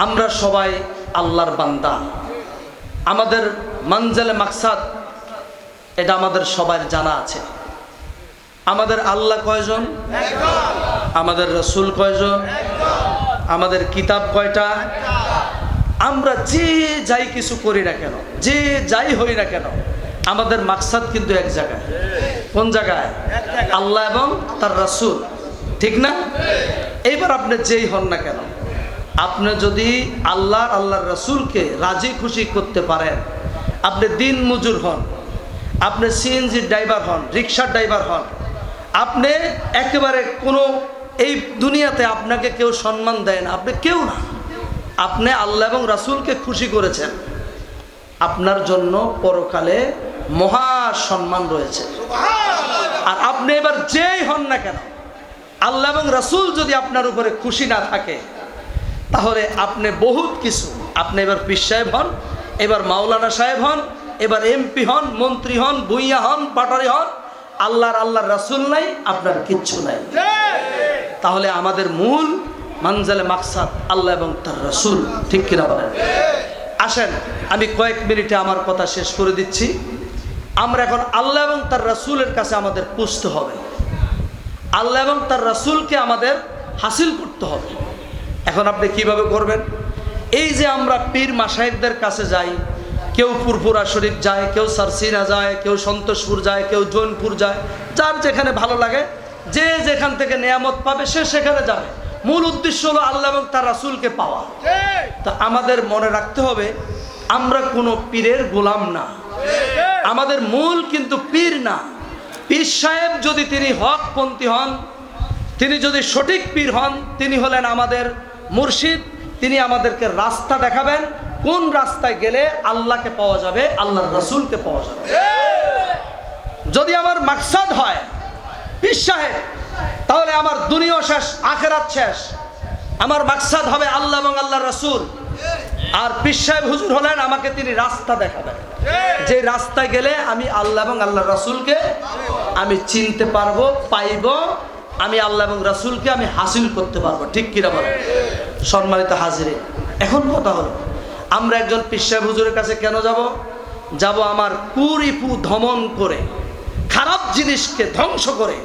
আমরা সবাই আল্লাহর বান্দা। আমাদের মানজালে মাকসাদ এটা আমাদের সবার জানা আছে। আমাদের আল্লাহ কয়জন? আমাদের রসুল কয়জন? আমাদের কিতাব কয়টা? আমরা যে যাই কিছু করি না কেন, যে যাই হই না কেন, আমাদের মাকসাদ কিন্তু এক জায়গায়। কোন জায়গায়? আল্লাহ এবং তার রসুল, ঠিক না? এইবার আপনি যেই হন না কেন, আপনি যদি আল্লাহর রসুলকে রাজি খুশি করতে পারেন, আপনি দিন মজুর হন, আপনি সিএনজি ড্রাইভার হন, রিক্সার ড্রাইভার হন, আপনি একেবারে কোনো এই দুনিয়াতে আপনাকে কেউ সম্মান দেয় না, আপনি কেউ না, আপনি আল্লাহ এবং রাসূলকে খুশি করেছেন, আপনার জন্য পরকালে মহা সম্মান রয়েছে। আর আপনি এবার যেই হন না কেন, আল্লাহ এবং রাসূল যদি আপনার উপরে খুশি না থাকে, তাহলে আপনি বহুত কিছু, আপনি এবার পীর সাহেব হন, এবার মাওলানা সাহেব হন, এবার এমপি হন, মন্ত্রী হন, ভূঁইয়া হন, পাটারি হন, আল্লাহর রাসূল নাই, আপনার কিচ্ছু নাই। তাহলে আমাদের মূল মানজালে মাকসাদ আল্লাহ এবং তার রাসূল, ঠিক কিনা বলেন? আসেন আমি কয়েক মিনিটে আমার কথা শেষ করে দিচ্ছি। আমরা এখন আল্লাহ এবং তার রাসূলের কাছে আমাদের পুষতে হবে, আল্লাহ এবং তার রাসূলকে আমাদের হাসিল করতে হবে। এখন আপনি কিভাবে করবেন? এই যে আমরা পীর মাশায়েখদের কাছে যাই, কেউ ফুরফুরা শরীফ যায়, কেউ সারসিনা যায়, কেউ সন্তোষপুর যায়, কেউ জৈনপুর যায়, যার যেখানে ভালো লাগে, যে যেখান থেকে নেয়ামত পাবে সে সেখানে যাবে। মূল উদ্দেশ্য হলো আল্লাহ এবং তার রাসূলকে পাওয়া। তা আমাদের মনে রাখতে হবে আমরা কোনো পীরের গোলাম না, আমাদের মূল কিন্তু পীর না। পীর সাহেব যদি তিনি হকপন্থী হন, তিনি যদি সঠিক পীর হন, তিনি হলেন আমাদের মুর্শিদ, তিনি আমাদেরকে রাস্তা দেখাবেন, কোন রাস্তায় গেলে আল্লাহকে পাওয়া যাবে, আল্লাহর রাসূলকে পাওয়া যাবে। যদি আমার মাকসাদ হয় পীর সাহেব, তাহলে আমার দুনিয়া শেষ, আখিরাত শেষ। আমার মাকসাদ হবে আল্লাহ এবং আল্লাহর রাসূল। আর পীর সাহেব হুজুর হলেন আমাকে তিনি রাস্তা দেখাবেন, যে রাস্তায় গেলে আমি আল্লাহ এবং আল্লাহর রাসূলকে আমি চিনতে পারবো, পাইব, আমি আল্লাহ এবং রাসূলকে আমি হাসিল করতে পারবো, ঠিক কিনা বলেন? সম্মানিত হাজিরিন, এখন কথা হলো আমরা একজন পীর সাহেব হুজুরের কাছে কেন যাব? আমার কুরিপু দমন করে, খারাপ জিনিসকে ধ্বংস করে,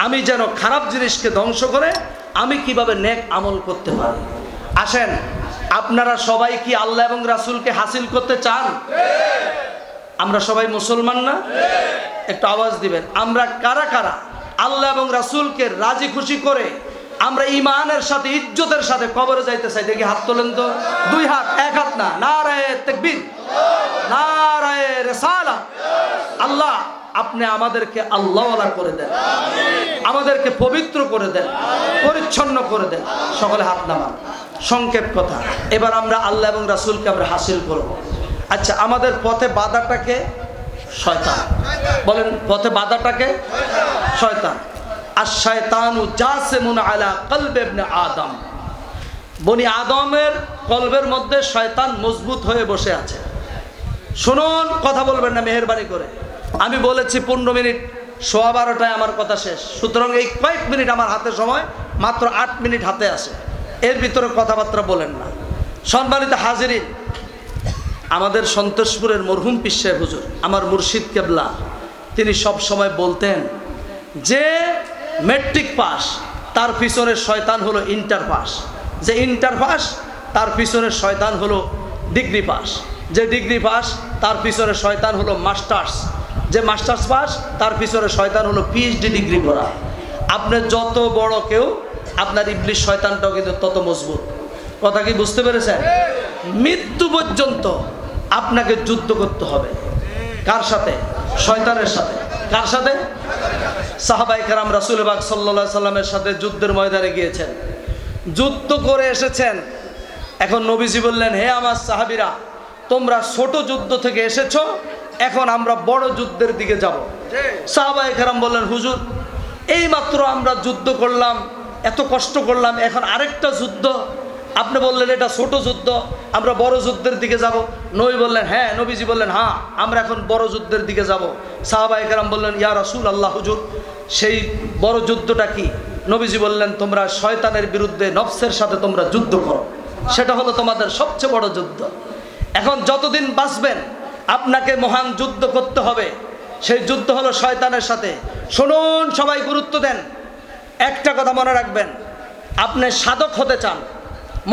আমি যেন খারাপ জিনিসকে ধ্বংস করে আমি কিভাবে নেক আমল করতে পারি। আসেন, আপনারা সবাই কি আল্লাহ এবং রাসূলকে হাসিল করতে চান? আমরা সবাই মুসলমান না? একটু আওয়াজ দিবেন। আমরা কারা কারা আল্লাহ এবং রাসূলকে রাজি খুশি করে আমরা ঈমানের সাথে, ইজ্জতের সাথে কবরে যাইতে চাই? দেখি হাত তোলেন তো। দুই হাত, এক হাত না। নারায়ে তাকবীর, নারায়ে রিসালাত। আল্লাহ আপনি আমাদেরকে আল্লাহওয়ালা করে দেন, আমাদেরকে পবিত্র করে দেন, পরিচ্ছন্ন করে দেন। সকলে হাত নামান। সংক্ষেপ কথা, এবার আমরা আল্লাহ এবং রাসূলকে আমরা হাসিল করব। আচ্ছা, আমাদের পথে বাধাটাকে শয়তান। বলেন, পথে বাধাটাকে শয়তান। আর শয়তানু জাসিমুন আলা কলবি ইবনে আদম। বনি আদমের কলবের মধ্যে শয়তান মজবুত হয়ে বসে আছে। শুনুন, কথা বলবেন না মেহেরবানি করে। আমি বলেছি 15 মিনিট, 12:15 আমার কথা শেষ। সুতরাং এই কয়েক মিনিট আমার হাতে সময়, মাত্র 8 মিনিট হাতে আছে, এর ভিতরে কথাবার্তা বলেন না। সম্মানিত হাজিরিন, আমাদের সন্তোষপুরের মরহুম পীর সাহেব হুজুর, আমার মুর্শিদ কেবলা, তিনি সব সময় বলতেন যে মেট্রিক পাস তার পিছনে শয়তান হলো ইন্টার পাস, যে ইন্টার পাস তার পিছনে শয়তান হলো ডিগ্রি পাস, যে ডিগ্রি পাস তার পিছনে শয়তান হলো মাস্টার্স, যে মাস্টার্স পাস তার পিছনে শয়তান হলো পিএইচডি ডিগ্রি করা। আপনি যত বড় কেউ, আপনার ইবলিশ শয়তানটাও কিন্তু তত মজবুত। কথা কি বুঝতে পেরেছেন? মৃত্যু পর্যন্ত আপনাকে যুদ্ধ করতে হবে। কার সাথে? শয়তানের সাথে। কার সাথে? সাহাবায়ে কেরাম রাসূল পাক সাল্লাল্লাহু আলাইহি সাল্লামের সাথে যুদ্ধের ময়দানে গিয়েছেন, যুদ্ধ করে এসেছেন। এখন নবীজি বললেন, হে আমার সাহাবীরা, তোমরা ছোট যুদ্ধ থেকে এসেছো, এখন আমরা বড় যুদ্ধের দিকে যাব। সাহাবায়ে কেরাম বললেন, হুজুর এইমাত্র আমরা যুদ্ধ করলাম, এত কষ্ট করলাম, এখন আরেকটা যুদ্ধ, আপনি বললেন এটা ছোট যুদ্ধ, আমরা বড় যুদ্ধের দিকে যাব। নবী বললেন, হ্যাঁ। নবীজি বললেন, হ্যাঁ, আমরা এখন বড় যুদ্ধের দিকে যাব। সাহাবায়ে কেরাম বললেন, ইয়া রাসূলুল্লাহ, হুজুর সেই বড় যুদ্ধটা কি? নবীজি বললেন, তোমরা শয়তানের বিরুদ্ধে, নফসের সাথে তোমরা যুদ্ধ করো। সেটা হলো তোমাদের সবচেয়ে বড় যুদ্ধ। এখন যতদিন বাঁচবেন আপনাকে মহান যুদ্ধ করতে হবে। সেই যুদ্ধ হলো শয়তানের সাথে। শুনুন, সবাই গুরুত্ব দেন, একটা কথা মনে রাখবেন, আপনি সাধক হতে চান,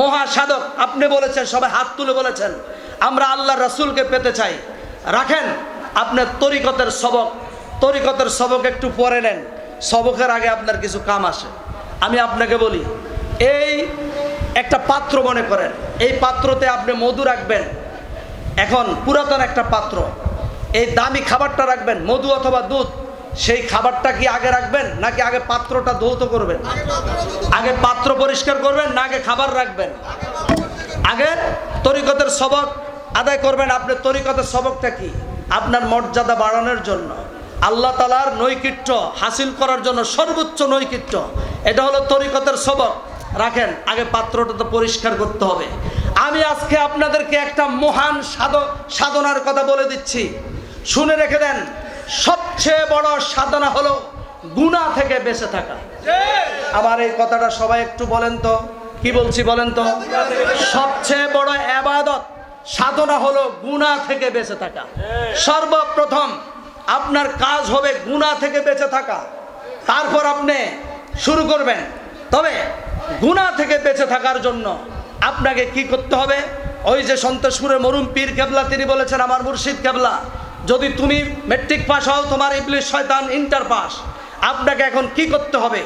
মহা সাধক, আপনি বলেছেন, সবাই হাত তুলে বলেছেন আমরা আল্লাহ রাসূলকে পেতে চাই, রাখেন আপনার তরিকতের সবক একটু পরে নেন, সবকের আগে আপনার কিছু কাম আসে। আমি আপনাকে বলি, এই একটা পাত্র মনে করেন, এই পাত্রতে আপনি মধু রাখবেন, এখন পুরাতন একটা পাত্র, এই দামি খাবারটা রাখবেন, মধু অথবা দুধ, সেই খাবারটা কি আগে রাখবেন নাকি আগে পাত্রটা ধৌত করবেন? আগে পাত্র পরিষ্কার করবেন না আগে খাবার রাখবেন? আগে তরিকতের সবক আদায় করবেন। আপনার তরিকতের সবকটা কি? আপনার মর্যাদা বাড়ানোর জন্য, আল্লাহ তাআলার নৈকট্য হাসিল করার জন্য, সর্বোচ্চ নৈকট্য, এটা হলো তরিকতের সবক। রাখেন, আগে পাত্রটা তো পরিষ্কার করতে হবে। আমি আজকে আপনাদেরকে একটা মহান সাধনার কথা বলে দিচ্ছি, শুনে রেখে দেন। সবচেয়ে বড় সাধনা হলো গুনাহ থেকে বেঁচে থাকা। আমার এই কথাটা সবাই একটু বলেন তো, কি বলছি বলেন তো? সবচেয়ে বড় ইবাদত সাধনা হলো গুনাহ থেকে বেঁচে থাকা। সর্বপ্রথম আপনার কাজ হবে গুনাহ থেকে বেঁচে থাকা, তারপর আপনি শুরু করবেন। তবে গুনাহ থেকে বেঁচে থাকার জন্য আপনাকে কি করতে হবে? ওই যে সন্তোষপুরের মরুম পীর কেবলা তিনি বলেছেন, আমার মুর্শিদ কেবলা, যদি তুমি মেট্রিক পাস হও, তোমার ইবলিস শয়তান ইন্টার পাস, আপনাকে এখন কি করতে হবে?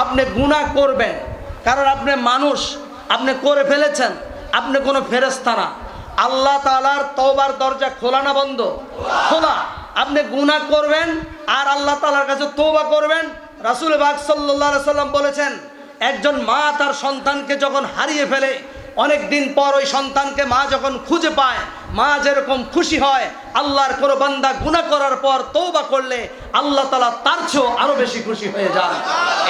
আপনি গুনাহ করবেন, কারণ আপনি মানুষ, আপনি করে ফেলেছেন, আপনি কোনো ফেরেশতা না। আল্লাহ তাআলার তওবার দরজা খোলা না বন্ধ? খোলা। আপনি গুনাহ করবেন আর আল্লাহ তাআলার কাছে তওবা করবেন। রাসূল পাক সাল্লাল্লাহু আলাইহি সাল্লাম বলেছেন, একজন মা তার সন্তানকে যখন হারিয়ে ফেলে, অনেক দিন পর ওই সন্তানকে মা যখন খুঁজে পায়, মা যেরকম খুশি হয়, আল্লাহর কোনো বান্দা গুনাহ করার পর তওবা করলে আল্লাহ তাআলা তার চেয়েও আরো বেশি খুশি হয়ে যান।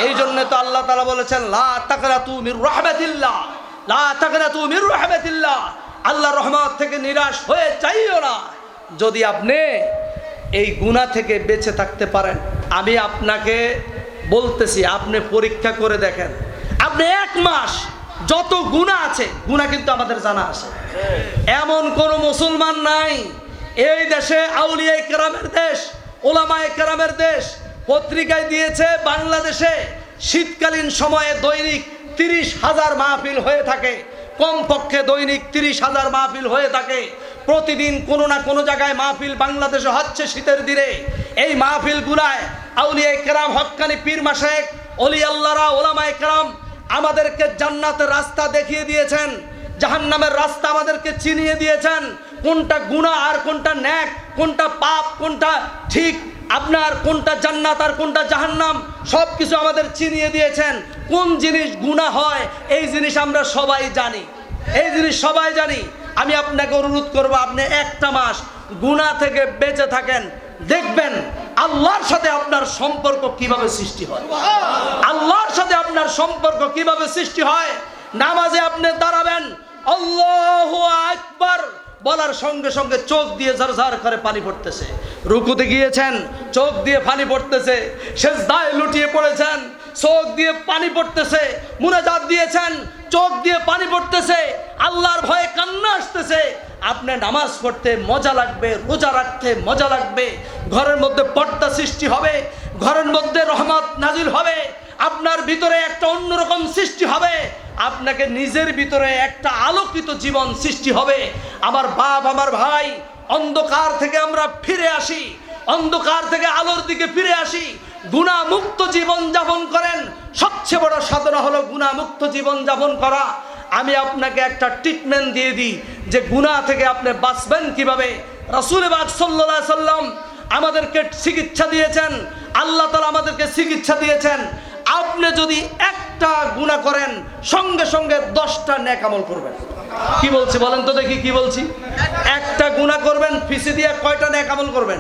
এই জন্য তো আল্লাহ তাআলা বলেছেন, লা তাকনাতু মির রাহমাতিল্লাহ, লা তাকনাতু মির রাহমাতিল্লাহ, আল্লাহর রহমত থেকে নিরাশ হয়ে যাইও না। যদি আপনি এই গুনাহ থেকে বেঁচে থাকতে পারেন, আমি আপনাকে বলতেছি, আপনি পরীক্ষা করে দেখেন, আপনি এক মাস যত গুনাহ আছে, গুনাহ কিন্তু আমাদের জানা আছে, এমন কোন মুসলমান নাই এই দেশে, আউলিয়ায়ে কেরামের দেশ, ওলামায়ে কেরামের দেশ, পত্রিকায় দিয়েছে বাংলাদেশে শীতকালীন সময়ে দৈনিক 30,000 মাহফিল হয়ে থাকে, কমপক্ষে দৈনিক 30,000 মাহফিল হয়ে থাকে। প্রতিদিন কোনো না কোনো জায়গায় মাহফিল বাংলাদেশে হচ্ছে শীতের দিনে। এই মাহফিলগুলায় আউলিয়ায়ে কেরাম, হক্কানি পীর মাশায়েখ, ওলি আল্লাহরা, ওলামায়ে কেরাম আমাদেরকে জান্নাতের রাস্তা দেখিয়ে দিয়েছেন, জাহান্নামের রাস্তা আমাদেরকে চিনিয়ে দিয়েছেন, কোনটা গুনাহ আর কোনটা নেক, কোনটা পাপ কোনটা ঠিক, আপনার কোনটা জান্নাত আর কোনটা জাহান্নাম, সব কিছু আমাদের চিনিয়ে দিয়েছেন। কোন জিনিস গুনাহ হয় এই জিনিস আমরা সবাই জানি, এই জিনিস সবাই জানি। আমি আপনাকে অনুরোধ করব, আপনি একটা মাস গুনাহ থেকে বেঁচে থাকেন, দেখবেন আল্লাহর সাথে আপনার সম্পর্ক কিভাবে সৃষ্টি হয়। আল্লাহর সাথে আপনার সম্পর্ক কিভাবে সৃষ্টি হয়। নামাজে আপনি দাঁড়াবেন, আল্লাহু আকবার বলার সঙ্গে সঙ্গে চোখ দিয়ে ঝরঝর করে পানি পড়তেছে। রুকুতে গিয়েছেন, চোখ দিয়ে পানি পড়তেছে। সিজদায় লুটিয়ে পড়েছেন, চোখ দিয়ে পানি পড়তেছে। মুনাজাত দিয়েছেন, চোখ দিয়ে পানি পড়তেছে। আল্লাহর ভয়ে কান্না আসতেছে। আপনি নামাজ পড়তে মজা লাগবে, রোজা রাখতে মজা লাগবে, ঘরের মধ্যে পর্দা সৃষ্টি হবে, ঘরের মধ্যে রহমত নাজিল হবে, আপনার ভিতরে একটা অন্যরকম সৃষ্টি হবে, আপনাকে নিজের ভিতরে একটা আলোকিত জীবন সৃষ্টি হবে। আমার বাপ, আমার ভাই, অন্ধকার থেকে আমরা ফিরে আসি, অন্ধকার থেকে আলোর দিকে ফিরে আসি, গুনাহ মুক্ত জীবন যাপন করেন। সবচেয়ে বড় সাধনা হলো গুনাহ মুক্ত জীবন যাপন করা। আমি আপনাকে একটা ট্রিটমেন্ট দিয়ে দিই যে গুনাহ থেকে আপনি বাঁচবেন কিভাবে। রাসূল পাক সাল্লাল্লাহু আলাইহি সাল্লাম আমাদেরকে চিকিৎসা দিয়েছেন, আল্লাহ তাআলা আমাদেরকে চিকিৎসা দিয়েছেন। আপনি যদি একটা গুনাহ করেন, সঙ্গে সঙ্গে 10টা নেক আমল করবেন। কি বলছি বলেন তো দেখি, কি বলছি? একটা গুনাহ করবেন, ফিসি দিয়ে কয়টা নেক আমল করবেন?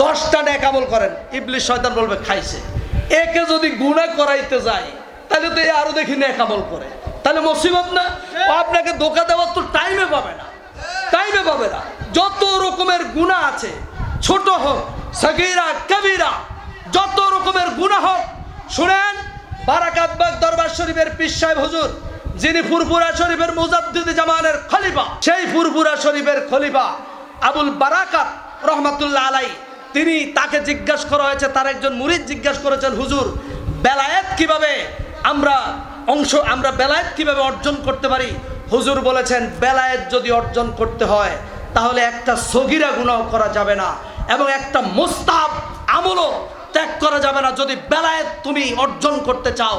10টা নেক আমল করেন। ইবলিস শয়তান বলবে খাইছে। একে যদি গুনাহ করাইতে যায়, তাহলে তো আরো দেখি নেক আমল করে, তাহলে মুসিবত না? আপনাকে ধোঁকা দেওয়ার তো টাইমে পাবে না, টাইমে পাবে না। যত রকমের গুনাহ আছে, ছোট হোক, সগীরা কবিরা, যত রকমের গুনাহ হোক, শুনেন, বারাকাতবাগ দরবার শরীফের পীর সাহেব হুজুর যিনি ফুরফুরা শরীফের মুজাদ্দিদ জামানের খলিফা, সেই ফুরফুরা শরীফের খলিফা আবুল বারাকাত রহমাতুল্লাহ আলাই, তিনি তাকে জিজ্ঞাসা করা হয়েছে, তার একজন মুরিদ জিজ্ঞাসা করেছেন, হুজুর বেলায়েত কিভাবে আমরা বেলায়েত কিভাবে অর্জন করতে পারি? হুজুর বলেছেন, বেলায়েত যদি অর্জন করতে হয় তাহলে একটা সগীরা গুনাহ করা যাবে না এবং একটা মুস্তাহাব আমলও ত্যাগ করা যাবে না। যদি বেলায়েত তুমি অর্জন করতে চাও